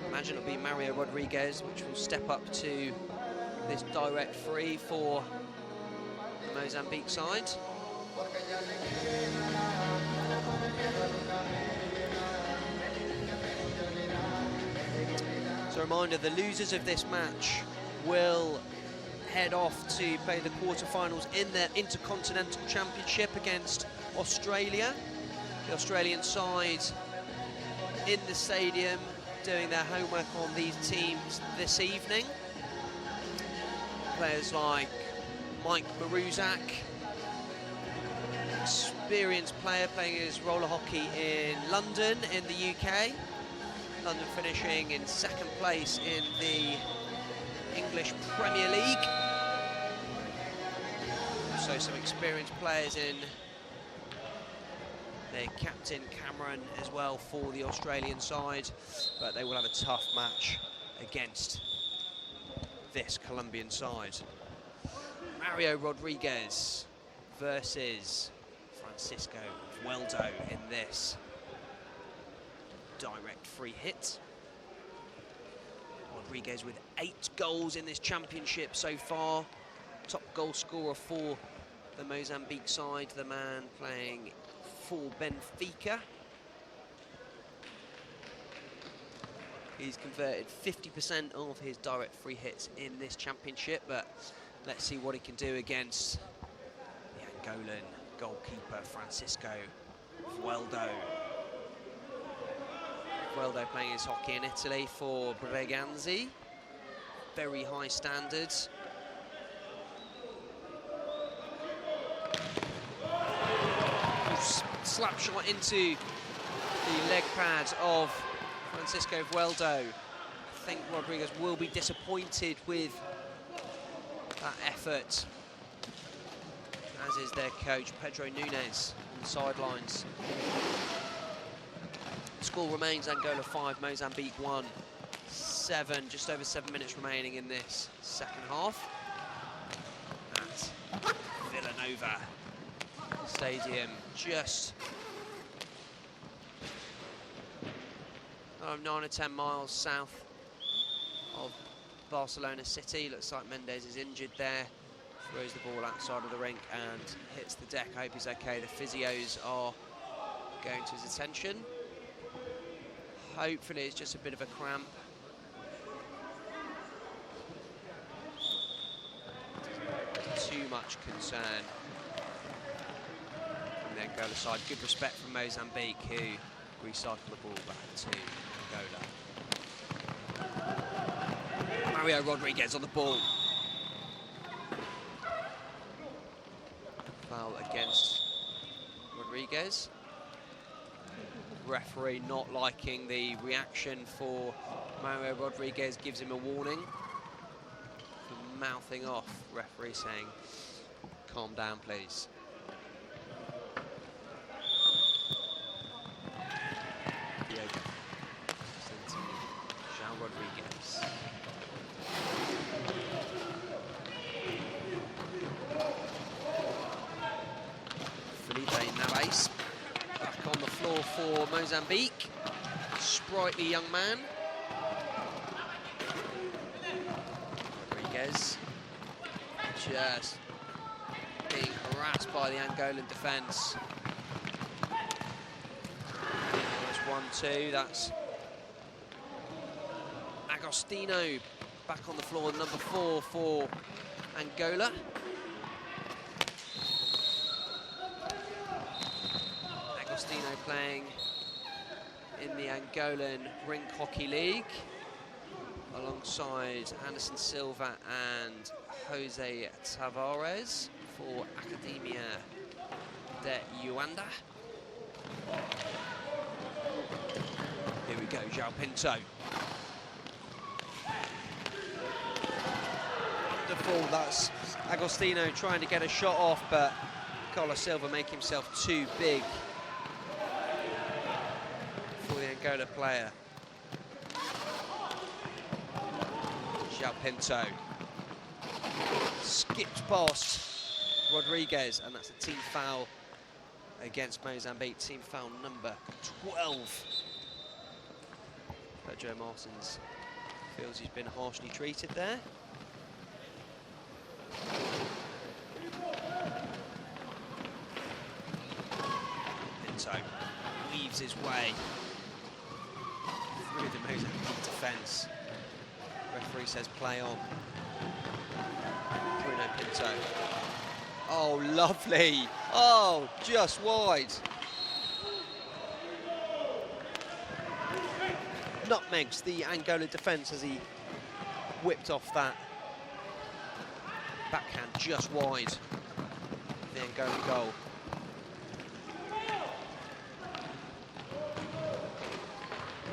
Imagine it'll be Mario Rodriguez, which will step up to this direct free for the Mozambique side. So a reminder, the losers of this match will head off to play the quarterfinals in their Intercontinental Championship against Australia. The Australian side in the stadium doing their homework on these teams this evening. Players like Mike Maruzak, experienced player playing his roller hockey in London in the UK. London finishing in second place in the English Premier League. Also some experienced players in their captain Cameron as well for the Australian side, but they will have a tough match against this Colombian side. Mario Rodriguez versus Francisco Veldo in this direct free hit. Rodriguez with 8 goals in this championship so far. Top goal scorer for the Mozambique side, the man playing for Benfica. He's converted 50% of his direct free hits in this championship, but let's see what he can do against the Angolan goalkeeper, Francisco Veldo. Veldo playing his hockey in Italy for Breganzi. Very high standards. Slap shot into the leg pads of Francisco Veldo. I think Rodriguez will be disappointed with that effort, as is their coach, Pedro Nunes, on the sidelines. Score remains Angola 5, Mozambique 1. Just over 7 minutes remaining in this second half. At Villanova Stadium, just 9 or 10 miles south of Barcelona city. Looks like Mendes is injured there. Throws the ball outside of the rink and hits the deck. I hope he's okay. The physios are going to his attention. Hopefully it's just a bit of a cramp. Too much concern from the Angola side. Good respect from Mozambique, who recycle the ball back to Angola. Mario Rodriguez on the ball. Foul against Rodriguez. Referee not liking the reaction for Mario Rodriguez, gives him a warning for mouthing off. Referee saying, calm down, please. Diego. Jean Rodriguez. Felipe Naves back on the floor for Mozambique. Sprightly young man. Rodriguez just being harassed by the Angolan defence. That's 1-2. That's Agostino back on the floor, number 4 for Angola. Agostino playing in the Angolan Rink Hockey League alongside Anderson Silva and Jose Tavares for Academia de Uanda. Here we go, João Pinto. Wonderful, that's Agostino trying to get a shot off, but Carlos Silva make himself too big for the Angola player. João Pinto skipped past Rodriguez, and that's a team foul against Mozambique, team foul number 12. Pedro Martins feels he's been harshly treated there. Pinto weaves his way through the Mozambique defence. Referee says play on. Bruno Pinto. Oh, lovely. Oh, just wide. Nutmegs the Angola defence as he whipped off that backhand just wide. The Angolan goal.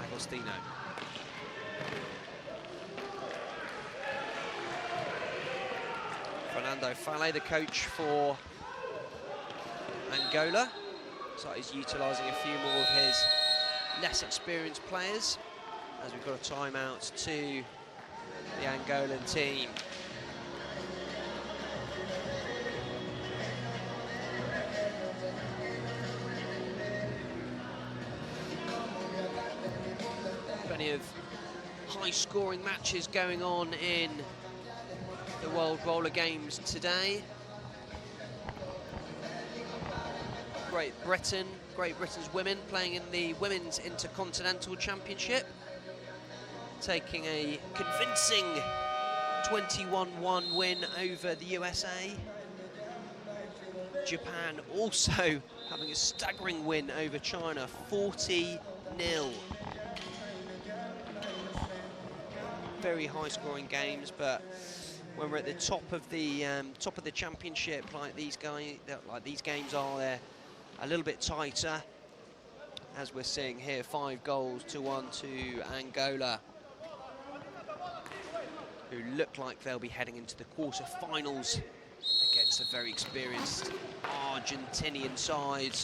Agostino. Fernando Fale, the coach for Angola. So he's utilising a few more of his less experienced players as we've got a timeout to the Angolan team. Plenty of high-scoring matches going on in the World Roller Games today. Great Britain's women playing in the Women's Intercontinental Championship, taking a convincing 21-1 win over the USA. Japan also having a staggering win over China, 40-0. Very high-scoring games, but when we're at the top of the championship, like these games are, they're a little bit tighter, as we're seeing here. 5 goals to 1 to Angola, who look like they'll be heading into the quarter-finals against a very experienced Argentinian side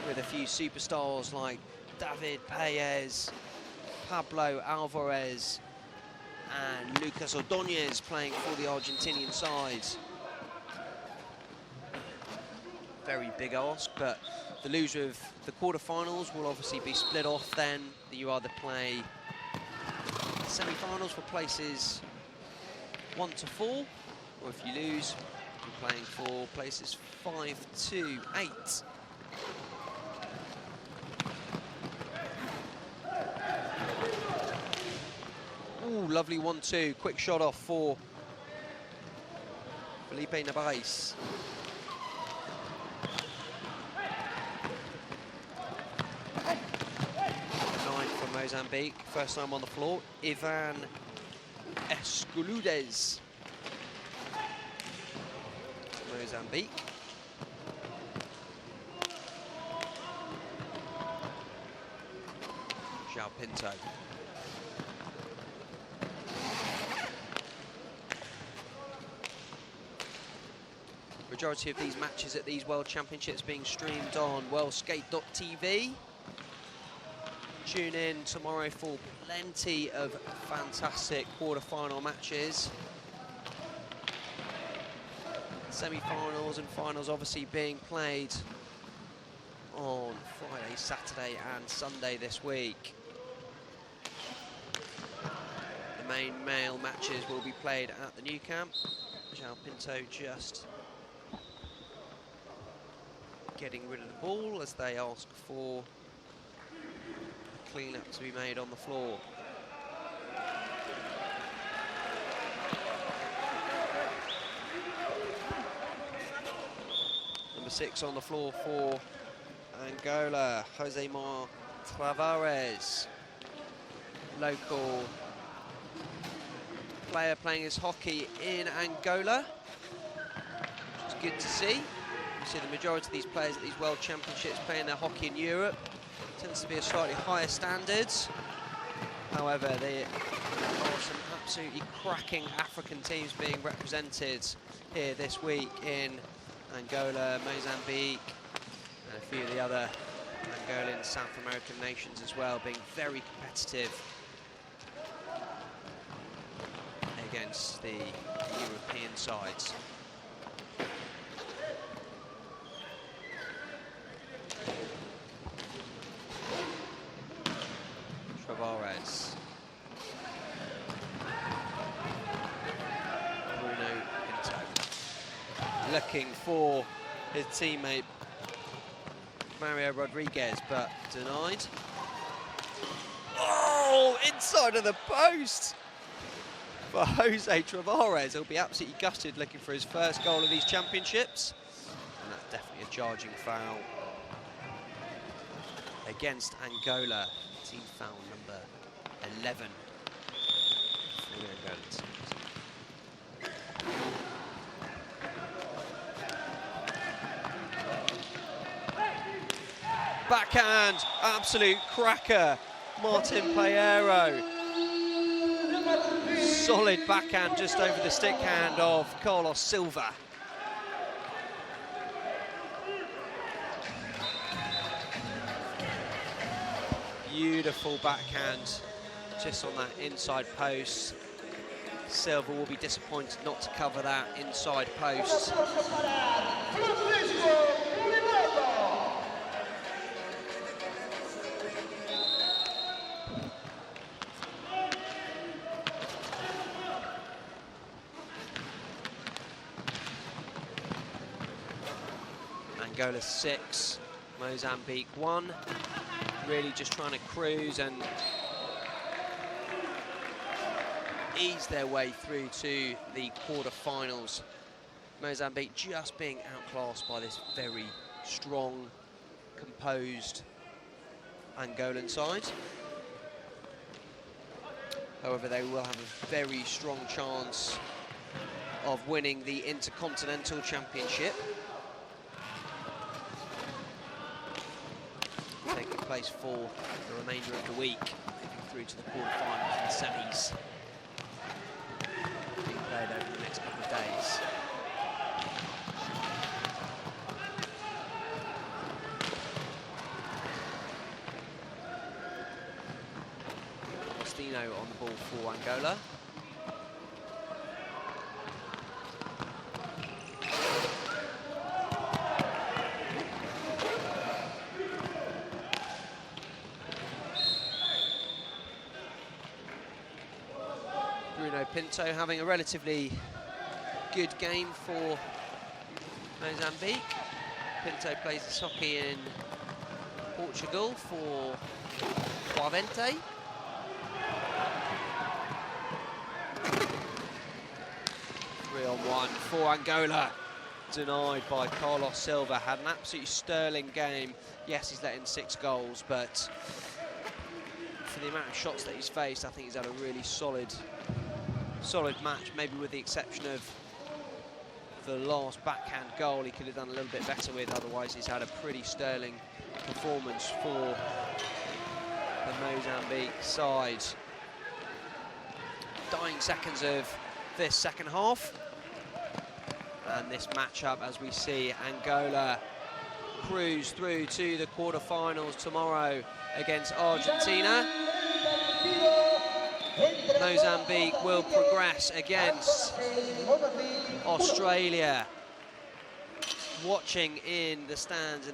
with a few superstars like David Paez, Pablo Alvarez, and Lucas Ordóñez playing for the Argentinian side. Very big ask, but the loser of the quarterfinals will obviously be split off then. You either play semi-finals for places 1 to 4, or if you lose, you're playing for places 5 to 8. Ooh, lovely 1-2, quick shot off for Felipe Navais. 9 for Mozambique, first time on the floor, Ivan Esculudes. Mozambique. João Pinto. Majority of these matches at these World Championships being streamed on worldskate.tv. Tune in tomorrow for plenty of fantastic quarter-final matches. Semi-finals and finals obviously being played on Friday, Saturday and Sunday this week. The main male matches will be played at the new camp. João Pinto just getting rid of the ball as they ask for clean-up to be made on the floor. Number 6 on the floor for Angola, Josemar Tavares, local player playing his hockey in Angola, which is good to see. You see the majority of these players at these World Championships playing their hockey in Europe. Tends to be a slightly higher standards. However, there are some absolutely cracking African teams being represented here this week in Angola, Mozambique, and a few of the other Angolan South American nations as well, being very competitive against the European sides. Tavares. Bruno Pinto. Looking for his teammate Mario Rodriguez, but denied. Oh, inside of the post for Jose Tavares. He'll be absolutely gutted looking for his first goal of these championships. And that's definitely a charging foul against Angola. Team foul number 11 for the Angolan team. Backhand, absolute cracker, Martin Pereiro. Solid backhand just over the stick hand of Carlos Silva. Beautiful backhand just on that inside post. Silva will be disappointed not to cover that inside post. Angola 6, Mozambique 1. Really just trying to cruise and ease their way through to the quarter-finals. Mozambique just being outclassed by this very strong, composed Angolan side. However, they will have a very strong chance of winning the Intercontinental Championship, taking place for the remainder of the week, moving through to the quarterfinals and semis, being played over the next couple of days. Masculino on the ball for Angola. Pinto having a relatively good game for Mozambique. Pinto plays his hockey in Portugal for Quavente. Three on one for Angola. Denied by Carlos Silva. Had an absolutely sterling game. Yes, he's let in 6 goals, but for the amount of shots that he's faced, I think he's had a really solid match, maybe with the exception of the last backhand goal he could have done a little bit better with. Otherwise, he's had a pretty sterling performance for the Mozambique side. Dying seconds of this second half. And this matchup, as we see Angola cruise through to the quarterfinals tomorrow against Argentina. Mozambique will progress against Australia. Watching in the stands.